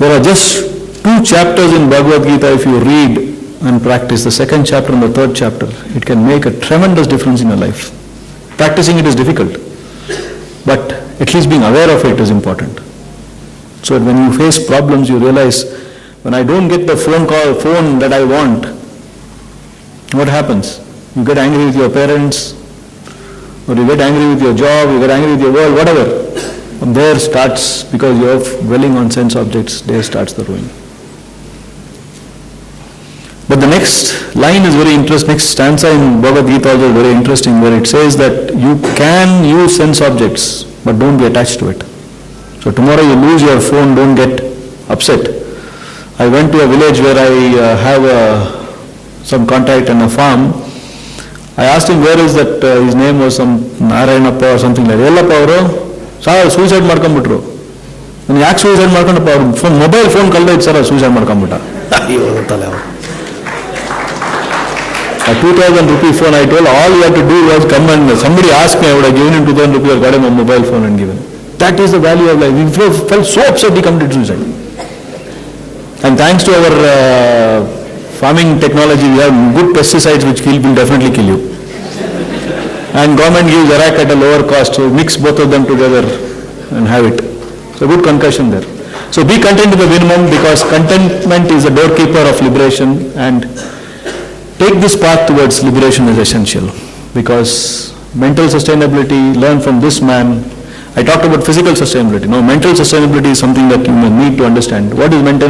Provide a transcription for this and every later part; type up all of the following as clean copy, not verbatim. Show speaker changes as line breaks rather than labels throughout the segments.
There are just 2 chapters in Bhagavad Gita. If you read and practice the 2nd chapter and the 3rd chapter, it can make a tremendous difference in your life. Practicing it is difficult, but at least being aware of it is important. So when you face problems, you realize, when I don't get the phone that I want, what happens? You get angry with your parents, or you get angry with your job, you get angry with your world, whatever. From there starts, because you are dwelling on sense objects, there starts the ruin. But the next line is very interesting, next stanza in Bhagavad Gita also is very interesting, where it says that you can use sense objects, but don't be attached to it. So tomorrow you lose your phone, don't get upset. I went to a village where I have some contact and a farm. I asked him where is that, his name was some Narayanappa or something like that. Yellappa avaru, sir, suicide ಮಾಡ್ಕೊಂಡ್ಬಿಟ್ರು. ನಾನು ಯಾಕೆ suicide ಮಾಡ್ಕೊಂಡಪ್ಪ, ಅವರು phone mobile phone ಕಳ್ದೈತೆ sir, suicide ಮಾಡ್ಕೊಂಡ್ಬಿಟ್ಟ. ಅಯ್ಯೋ ತಲೆ ಅವರು. A 2,000 rupee phone, I told all you have to do was come and somebody asked me, I would have given him 2,000 rupees or got him a mobile phone and given. That is the value of life. He felt so upset he committed suicide. And thanks to our farming technology, we have good pesticides which will definitely kill you. And government gives Iraq at a lower cost, so mix both of them together and have it. So good concussion there. So be content with the minimum, because contentment is the doorkeeper of liberation, and take this path towards liberation is essential, because mental sustainability, learn from this man. I talked about physical sustainability. No, mental sustainability is something that you need to understand. What is mental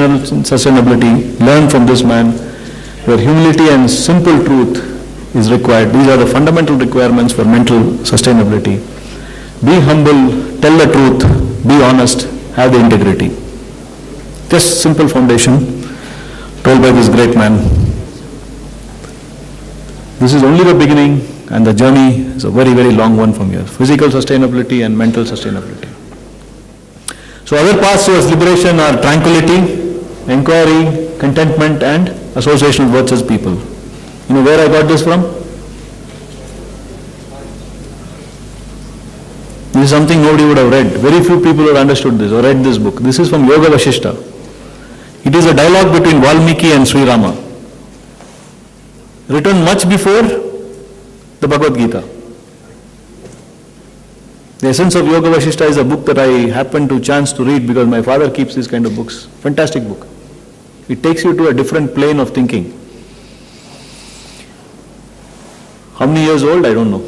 sustainability? Learn from this man, where humility and simple truth is required. These are the fundamental requirements for mental sustainability. Be humble, tell the truth, be honest, have the integrity. Just simple foundation told by this great man. This is only the beginning, and the journey is a very, very long one from here. Physical sustainability and mental sustainability. So other paths towards liberation are tranquility, inquiry, contentment, and association with virtuous people. You know where I got this from? This is something nobody would have read. Very few people have understood this or read this book. This is from Yoga Vashishta. It is a dialogue between Valmiki and Sri Rama, written much before the Bhagavad Gita. The Essence of Yoga Vashishta is a book that I happened to chance to read because my father keeps these kind of books. Fantastic book. It takes you to a different plane of thinking. How many years old? I don't know.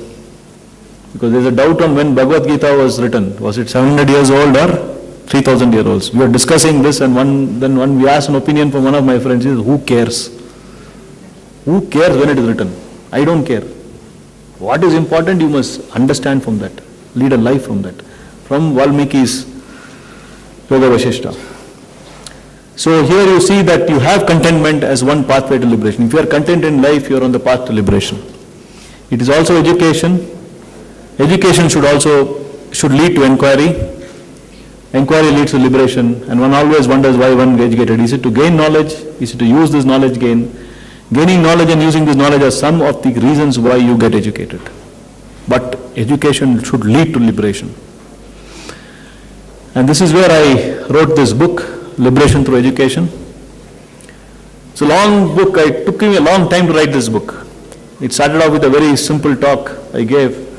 Because there's a doubt on when Bhagavad Gita was written. Was it 700 years old or 3,000 years old? We were discussing this, and when we asked an opinion from one of my friends, he says, who cares? Who cares when it is written? I don't care. What is important, you must understand from that. Lead a life from that. From Valmiki's Yoga Vashishta. So here you see that you have contentment as one pathway to liberation. If you are content in life, you are on the path to liberation. It is also education. Education should lead to inquiry. Inquiry leads to liberation, and one always wonders why one gets educated. Is it to gain knowledge? Is it to use this knowledge gain? Gaining knowledge and using this knowledge are some of the reasons why you get educated. But education should lead to liberation. And this is where I wrote this book, Liberation Through Education. It's a long book. It took me a long time to write this book. It started off with a very simple talk I gave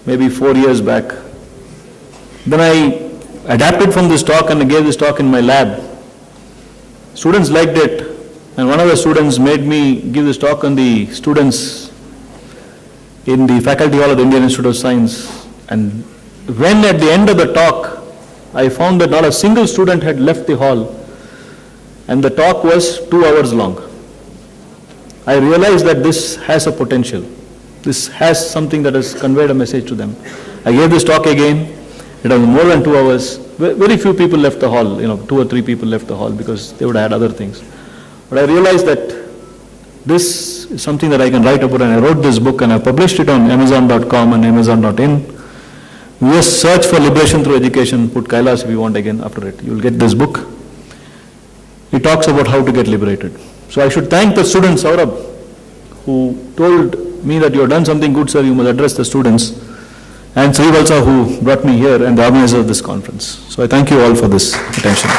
maybe 4 years back. Then I adapted from this talk and I gave this talk in my lab. Students liked it, and one of the students made me give this talk on the students in the faculty hall of the Indian Institute of Science. And when at the end of the talk, I found that not a single student had left the hall, and the talk was 2 hours long. I realized that this has a potential. This has something that has conveyed a message to them. I gave this talk again. It was more than 2 hours. Very few people left the hall, 2 or 3 people left the hall because they would have had other things. But I realized that this is something that I can write about, and I wrote this book and I published it on Amazon.com and Amazon.in. You just search for Liberation Through Education, put Kailas if you want again after it. You will get this book. It talks about how to get liberated. So I should thank the students, Saurabh, who told me that you have done something good, sir, you must address the students. And Srivalsa, who brought me here, and the organizer of this conference. So I thank you all for this attention.